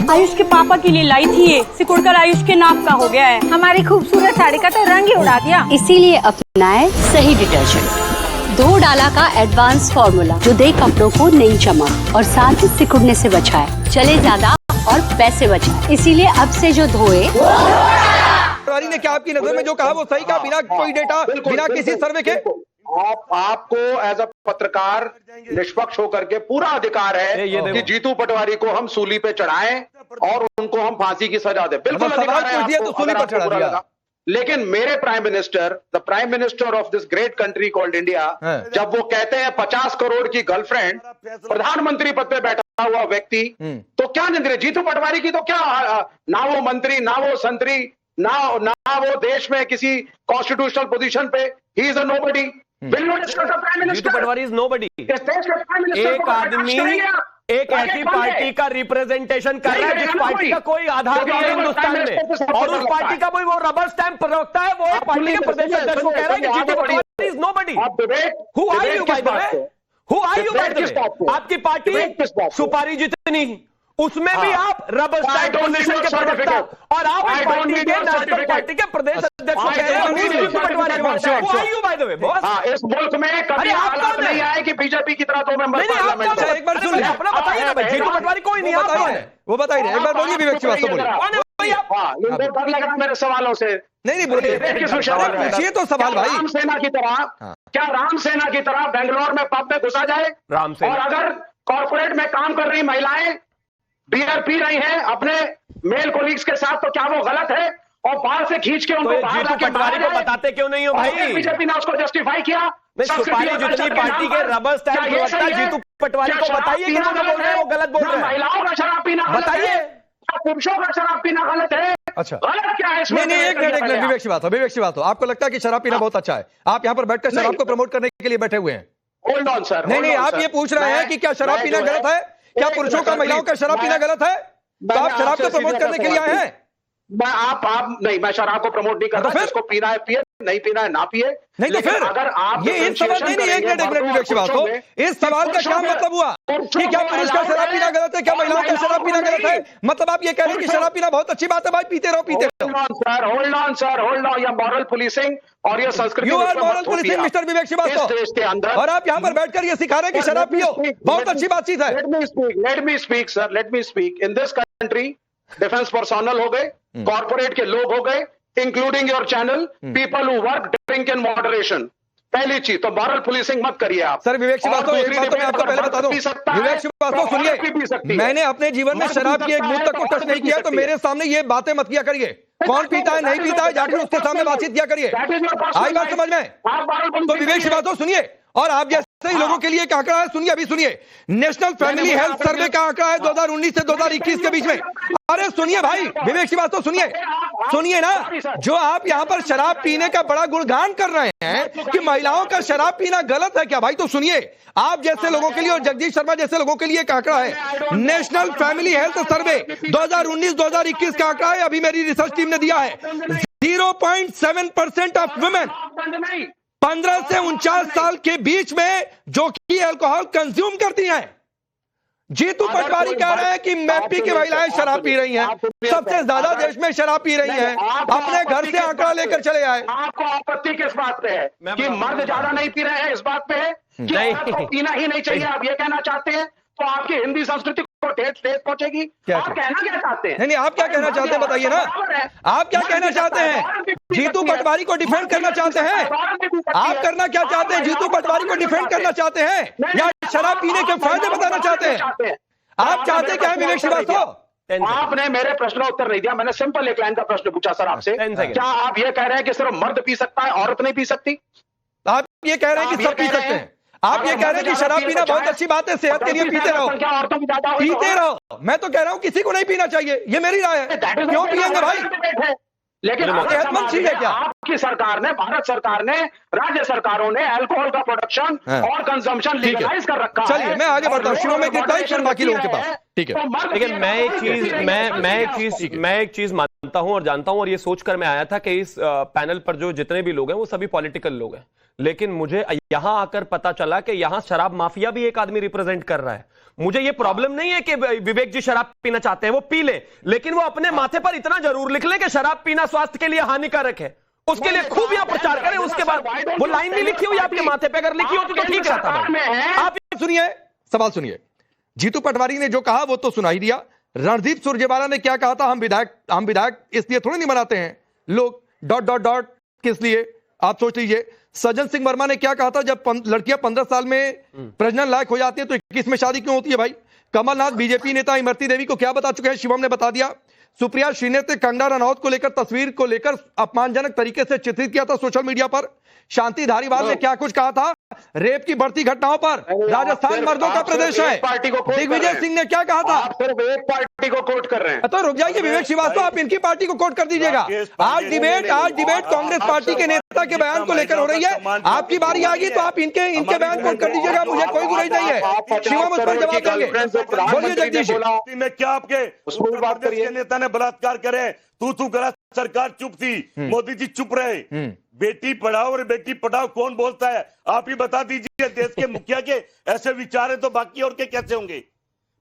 आयुष के पापा के लिए लाई थी ये, सिकुड़कर आयुष के नाक का हो गया है। हमारी खूबसूरत साड़ी का तो रंग ही उड़ा दिया। इसीलिए अपनाए सही डिटर्जेंट, 2 डाला का एडवांस फॉर्मूला जो दे कपड़ों को नई चमक और साथ ही सिकुड़ने से बचाए, चले ज्यादा और पैसे बचाए। इसीलिए अब से जो धोए। पटवारी ने क्या आपकी नजर में जो कहा वो सही कहा, बिना कोई डेटा, बिना किसी सर्वे के? आपको एज अ पत्रकार निष्पक्ष होकर के पूरा अधिकार है कि जीतू पटवारी को हम सूली पे चढ़ाएं और उनको हम फांसी की सजा दें। बिल्कुल सवाल पूछ दिया तो सूली पर चढ़ा दिया। लेकिन मेरे prime minister, the prime minister of this great country called India, जब वो कहते हैं 50 करोड़ की गर्लफ्रेंड प्रधानमंत्री पद पे बैठा हुआ व्यक्ति, तो क्या निंदनीय? जीतू पटवारी की तो क्या, ना वो मंत्री, ना वो संतरी, ना वो देश में किसी कॉन्स्टिट्यूशनल पोजीशन पे, he is a nobody. Jitu Patwari is nobody. एक आदमी एक ऐसी पार्टी का रिप्रेजेंटेशन कर रहा है जिस पार्टी का कोई आधार नहीं है हिंदुस्तान में, और उस पार्टी का वो रबर स्टैंप प्रवक्ता है, वो एक पार्टी के प्रदेश अध्यक्ष को कह रहा है कि Jitu Patwari is nobody. Who are you by the way? Who are you by the way? आपकी पार्टी सुपारी जितनी, उसमें भी आप रबर स्टैंप पोजीशन के प्रवक्ता, और आप एक पार्टी के नेशनल पार्टी के प्रदेश अध्यक्ष को कह रहे हैं Jitu Patwari. Who are you by the way boss? इस मुल्क में कभी हालात नहीं आए कि बीजेपी की तरह 2 मेंबर पार्लियामेंट। एक बार सुन अपना बताइए ना भाई, जीतू पटवारी कोई नहीं, आप कौन है? वो बताइए, एक बार बोलिए विवेक श्रीवास्तव बोलिए। डर लग रहा मेरे सवालों से। नहीं बोलिए, पूछिए तो सवाल भाई। राम सेना की तरह, क्या राम सेना की तरह बेंगलोर में पब में घुसा जाए, राम सेना, और अगर कॉर्पोरेट में काम कर रही महिलाएं बियर पी रही हैं अपने मेल कोलीग्स के साथ, तो क्या वो गलत है? और बाहर से खींच के उनको जीतू पटवारी को बताते क्यों नहीं हो भाई? बीजेपी ने उसको जस्टिफाई किया। सुपारी जितनी पार्टी के रबर स्टैंप प्रवक्ता जीतू पटवारी को बताइए कि बोल रहे हैं वो गलत बोल रहे हैं। महिलाओं का शराब पीना बताइए, पुरुषों का शराब पीना गलत है? अच्छा, गलत क्या है इसमें? नहीं, एक मिनट विवेक श्रीवास्तव, आपको लगता है कि शराब पीना बहुत अच्छा है? आप यहाँ पर बैठकर शराब को प्रमोट करने के लिए बैठे हुए हैं? Hold on sir. नहीं, आप ये पूछ रहे हैं कि क्या शराब पीना गलत है? क्या पुरुषों का महिलाओं का शराब पीना गलत है? तो आप शराब को प्रमोट करने के लिए आए हैं? आप नहीं, मैं शराब को प्रमोट नहीं कर रहा। जिसको पीना है पिए, नहीं पीना है ना पिए। नहीं तो फिर अगर आप ये इस सवाल नहीं, एक मिनट विवेक श्रीवास्तव, इस सवाल का क्या मतलब हुआ कि क्या पुरुष का शराब पीना गलत है, क्या महिलाओं का शराब पीना गलत है? मतलब आप ये कह रहे हैं कि शराब पीना बहुत अच्छी बात है भाई, पीते रहो। होल्ड ऑन सर, ये मॉरल पुलिसिंग और ये संस्कृति। You are moral policing mister Vivek Srivastava, देश के अंदर, और आप यहाँ पर बैठकर ये सिखा रहे हैं कि शराब पियो, बहुत अच्छी बातचीत है। Let me speak sir, let me speak. In this country defence personnel हो गए, कॉर्पोरेट के लोग हो गए, including your channel, people who work drink in moderation. पहली चीज तो मॉरल पुलिसिंग मत करिए आप। सर विवेक श्रीवास्तव, एक बात तो मैं आपको पहले बता दूं, विवेक श्रीवास्तव सुनिए, मैंने अपने जीवन में शराब की एक बूंद तक को टच नहीं किया, तो मेरे सामने ये बातें मत किया करिए। कौन पीता है नहीं पीता है जाकर उसके सामने बातचीत किया करिए। आई बात समझ में? तो विवेक श्रीवास्तव सुनिए, और आप जैसे ही लोगों के लिए एक आंकड़ा है, सुनिए, अभी सुनिए, नेशनल फैमिली हेल्थ सर्वे का आंकड़ा है 2019 से 2021 के बीच में। अरे सुनिए भाई विवेक श्रीवास्तव, सुनिए ना, जो आप यहाँ पर शराब पीने का बड़ा गुणगान कर रहे हैं कि महिलाओं का शराब पीना गलत है क्या भाई, तो सुनिए, आप जैसे लोगों के लिए और जगदीश शर्मा जैसे लोगों के लिए एक आंकड़ा है, नेशनल फैमिली हेल्थ सर्वे 2019-2021 का आंकड़ा है, अभी मेरी रिसर्च टीम ने दिया है। 0.7% ऑफ वुमेन 15 से 49 साल के बीच में जो कि अल्कोहल कंज्यूम करती हैं। जीतू पटवारी कह रहे हैं कि एमपी की महिलाएं शराब पी रही हैं, सबसे ज्यादा देश में शराब पी रही हैं, अपने घर से आंकड़ा लेकर चले आए। आपको आपत्ति किस बात पे है कि मर्द ज्यादा नहीं पी रहे हैं? इस बात पे है कि औरत को पीना ही नहीं चाहिए, आप ये कहना चाहते हैं? तो आपकी हिंदी संस्कृति को ठेस पहुंचेगी। आप कहना क्या चाहते हैं? नहीं, आप क्या कहना चाहते हैं बताइए ना, आप क्या कहना चाहते हैं? जीतू पटवारी को डिफेंड करना चाहते हैं? आप करना क्या चाहते हैं? जीतू पटवारी को डिफेंड करना चाहते हैं या शराब पीने के फायदे बताना चाहते हैं? आप चाहते क्या है विवेक श्रीवास्तव? आपने मेरे प्रश्न का उत्तर नहीं दिया। मैंने सिंपल एक लाइन का प्रश्न पूछा सर आपसे, क्या आप ये कह रहे हैं कि सिर्फ मर्द पी सकता है, औरत नहीं पी सकती? आप ये कह रहे हैं कि सब पी सकते हैं? आप ये कह रहे हैं कि शराब पीना बहुत अच्छी बात है, सेहत के लिए पीते रहो, पीते रहो। मैं तो कह रहा हूं किसी को नहीं पीना चाहिए, ये मेरी राय है। क्यों पिएंगे भाई? लेकिन सेहतमंद चीज है क्या? आपकी सरकार ने, भारत सरकार ने, राज्य सरकारों ने अल्कोहल का प्रोडक्शन और कंजम्पशन लीगलाइज कर रखा है। चलिए मैं आगे बढ़ता हूँ, शुरू में बाकी लोगों के पास, ठीक है। लेकिन मैं एक चीज मानता मानता हूं और ये सोचकर मैं आया था कि इस पैनल पर जो जितने भी लोग हैं वो सभी पॉलिटिकल लोग हैं, लेकिन मुझे यहां आकर पता चला कि यहां शराब माफिया भी एक आदमी रिप्रेजेंट कर रहा है। मुझे ये प्रॉब्लम नहीं है कि विवेक जी शराब पीना चाहते हैं, वो पी ले, लेकिन वो अपने माथे पर इतना जरूर लिख ले कि शराब पीना स्वास्थ्य के लिए हानिकारक है, उसके लिए खूब यहां प्रचार करें। उसके बाद वो लाइन भी लिखी हुई आपके माथे पे, अगर लिखी होती तो ठीक रहता भाई। आप सुनिए, सवाल सुनिए। जीतू पटवारी ने जो कहा वो तो सुना ही दिया। रणदीप सुरजेवाला ने क्या कहा था, हम विधायक इसलिए थोड़ी नहीं बनाते हैं लोग ... किस लिए, आप सोच लीजिए। सज्जन सिंह वर्मा ने क्या कहा था, जब लड़कियां 15 साल में प्रजनन लायक हो जाती है तो 21 में शादी क्यों होती है भाई। कमलनाथ बीजेपी नेता इमरती देवी को क्या बता चुके हैं, शिवम ने बता दिया। सुप्रिया श्रीनेत ने कंगना रनौत को लेकर तस्वीर को लेकर अपमानजनक तरीके से चित्रित किया था सोशल मीडिया पर। शांति धारीवाल ने क्या कुछ कहा था रेप की बढ़ती घटनाओं पर, राजस्थान मर्दों का प्रदेश है। दिग्विजय सिंह ने क्या कहा था, आप सिर्फ एक पार्टी को कोट कर रहे हैं। तो रुक जाइए विवेक श्रीवास्तव, आप इनकी पार्टी को कोट कर दीजिएगा। आज डिबेट कांग्रेस पार्टी के नेता के बयान को लेकर हो रही है। आपकी बारी आएगी तो आप इनके बयान कोट कर दीजिएगा, मुझे कोई बुराई नहीं है। शिवम उस पर जवाब देंगे। बोलिए जगदीश। में क्या आपके प्रदेश के नेता ने बलात्कार करे, तू करा, सरकार चुप थी, मोदी जी चुप रहे। बेटी पढ़ाओ और बेटी पढ़ाओ कौन बोलता है, आप ही बता दीजिए। देश के मुखिया के ऐसे विचार है तो बाकी और के कैसे होंगे।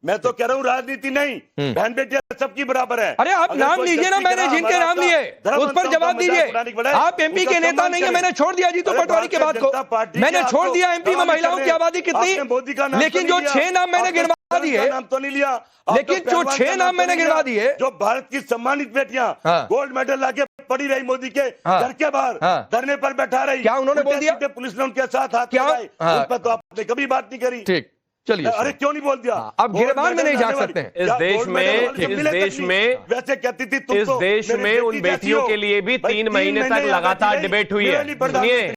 मैं तो कह रहा हूँ राजनीति नहीं, बहन बेटियां सबकी बराबर है। अरे आप नाम लीजिए ना, मैंने जिनके नाम लिए उस पर जवाब दीजिए। आप एमपी के नेता नहीं है, मैंने छोड़ दिया जीतू पटवारी के बात को, मैंने छोड़ दिया। एमपी में महिलाओं की आबादी कितनी, लेकिन जो 6 नाम मैंने गिनवा दिए, नाम तो नहीं लिया, लेकिन जो 6 नाम मैंने गिनवा दिए, जो भारत की सम्मानित बेटियां गोल्ड मेडल लाके पड़ी रही मोदी के घर के बाहर धरने पर बैठा रही, क्या उन्होंने बोल दिया, पुलिस ने उनके साथ हाथ मिलाए, उन पर तो आपने कभी बात नहीं करी। ठीक, चलिए। अरे क्यों नहीं बोल दिया, अब गिरबान में नहीं जा सकते हैं। इस देश में वैसे कहती थी तुम, इस देश में उन बेटियों के लिए भी 3 महीने तक लगातार डिबेट हुई है। सुनिए,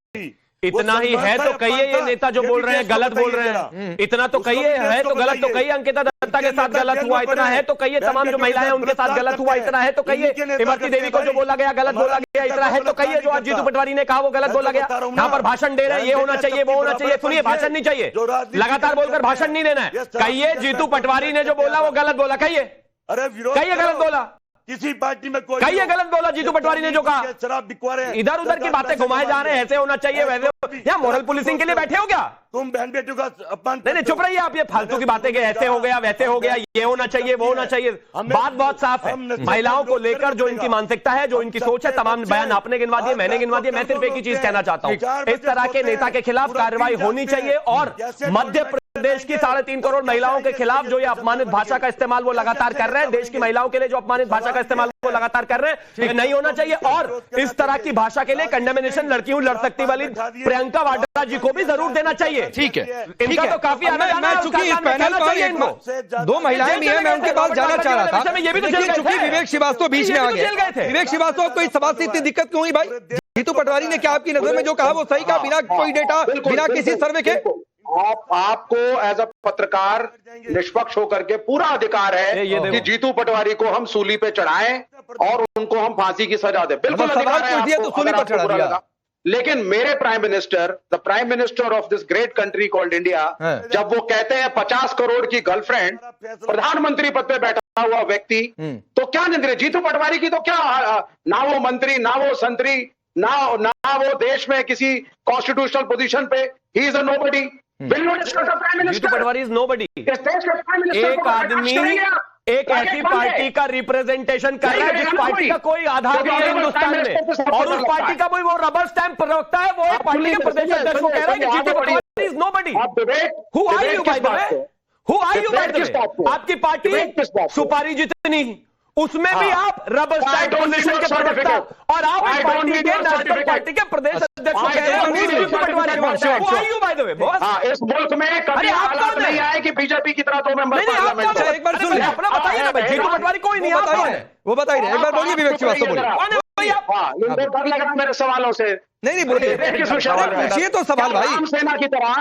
इतना ही है तो कहिए ये नेता जो बोल रहे हैं गलत बोल रहे हैं, इतना तो कहिए, है तो गलत तो कहिए अंकिता दत्ता के साथ गलत हुआ, इतना है तो कहिए तमाम जो महिलाएं उनके साथ गलत हुआ, इतना है तो कहिए इमरती देवी को जो बोला गया गलत बोला गया, इतना है तो कहिए जो आज जीतू पटवारी ने कहा वो गलत बोला गया। यहाँ पर भाषण दे रहे हैं, ये होना चाहिए वो होना चाहिए। सुनिए, भाषण नहीं चाहिए, लगातार बोलकर भाषण नहीं देना है। कहिए जीतू पटवारी ने जो बोला वो गलत बोला, कहिए, कहिए गलत बोला, किसी पार्टी में कोई कहिए गलत बोला जीतू पटवारी ने जो कहा। शराब बिकवा रहे हैं, इधर उधर की बातें घुमाए जा रहे हैं, ऐसे होना चाहिए वैसे। क्या मोरल पुलिसिंग के लिए बैठे हो क्या तुम, बहन बेटियों का अपमान। नहीं, चुप रहिए आप, ये फालतू की बातें कि ऐसे हो गया वैसे हो गया, ये होना चाहिए वो होना चाहिए। बात बहुत साफ है, महिलाओं को लेकर जो इनकी मानसिकता है, जो इनकी सोच है, तमाम बयान आपने गिनवा दिए, मैंने गिनवा दिए। मैं सिर्फ एक ही चीज कहना चाहता हूं, इस तरह के नेता के खिलाफ कार्रवाई होनी चाहिए। और मध्य प्रदेश की 3.5 करोड़ महिलाओं के खिलाफ जो ये अपमानित भाषा का इस्तेमाल वो लगातार कर रहे हैं, देश की महिलाओं के लिए जो अपमानित भाषा का इस्तेमाल वो लगातार कर रहे हैं, नहीं होना चाहिए। और इस तरह की भाषा के लिए कंडेमिनेशन लड़की हूं लड़ सकती वाली प्रियंका वाड्रा जी को भी जरूर देना चाहिए। ठीक है, इनका तो काफी मैं चूंकि इस पैनल पर 2 महिलाएं भी हैं, मैं उनके पास जाना चाह रहा था, ये भी तो चूंकि विवेक श्रीवास्तव बीच में आ गए। विवेक श्रीवास्तव को इस सवाल से इतनी दिक्कत क्यों हुई भाई? जीतू पटवारी ने क्या आपकी नजर में जो कहा वो सही कहा, बिना कोई डेटा, बिना किसी सर्वे के? आपको एज अ पत्रकार निष्पक्ष होकर के पूरा अधिकार है कि जीतू पटवारी को हम सूली पे चढ़ाएं और उनको हम फांसी की सजा दें। बिल्कुल सवाल पूछ दिया तो सूली पर चढ़ा दिया। लेकिन मेरे prime minister, the prime minister of this great country called India, जब वो कहते हैं 50 करोड़ की गर्लफ्रेंड प्रधानमंत्री पद पे बैठा हुआ व्यक्ति, तो क्या निंदनीय। जीतू पटवारी की तो क्या, ना वो मंत्री, ना वो संतरी, ना वो देश में किसी कॉन्स्टिट्यूशनल पोजीशन पे, he is a nobody. Jitu Patwari is nobody. एक आदमी एक ऐसी पार्टी का रिप्रेजेंटेशन कर रहा है जिस पार्टी का कोई आधार नहीं है हिंदुस्तान में, और उस पार्टी का कोई वो रबर स्टैंप रखता है, वो एक पार्टी के प्रदेश अध्यक्ष को कह रहा है कि Jitu Patwari is nobody. Who are you by the way? Who are you by the way? आपकी पार्टी सुपारी जितनी, उसमें भी आप रबर स्टैंप पोजीशन के प्रवक्ता, और आप पार्टी के नेशनल पार्टी के प्रदेश अध्यक्ष को कह रहे हैं जीतू पटवारी। Who are you by the way, boss? इस मुल्क में कभी हालात नहीं आए कि बीजेपी की तरह 2 मेंबर पार्लियामेंट। एक बार सुन अपना बताइए ना भाई, जीतू पटवारी कोई नहीं, आप कौन है वो बताइए। एक बार बोलिए विवेक श्रीवास्तव, बोलिए। डर लग रहा मेरे सवालों से। नहीं बोलिए, पूछिए तो सवाल भाई। राम सेना की तरह,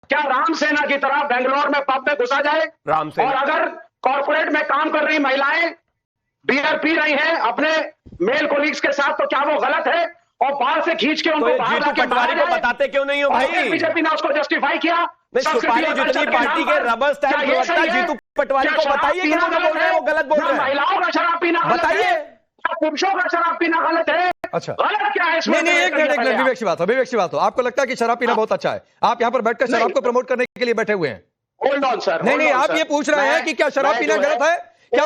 क्या राम सेना की तरह बेंगलोर में पब में घुसा जाए, और अगर कॉर्पोरेट में काम कर रही महिलाएं बियर पी रही हैं अपने मेल कोलीग्स के साथ, तो क्या वो गलत है? और बाहर से खींच के उनको जीतू पटवारी को बताते क्यों नहीं हो भाई? बीजेपी ने उसको जस्टिफाई किया। सुपारी जितनी पार्टी के रबर स्टैंप प्रवक्ता जीतू पटवारी को बताइए कि जो बोल रहे हैं वो गलत बोल रहे हैं। महिलाओं का शराब पीना बताइए, पुरुषों का शराब पीना गलत है? अच्छा, गलत क्या है इसमें? नहीं, एक मिनट, विवेक सी बात हो, विवेक सी बात हो। आपको लगता है कि शराब पीना बहुत अच्छा है, आप यहाँ पर बैठकर शराब को प्रमोट करने के लिए बैठे हुए हैं? होल्ड ऑन सर, नहीं, आप ये पूछ रहे हैं कि क्या शराब पीना गलत है? क्या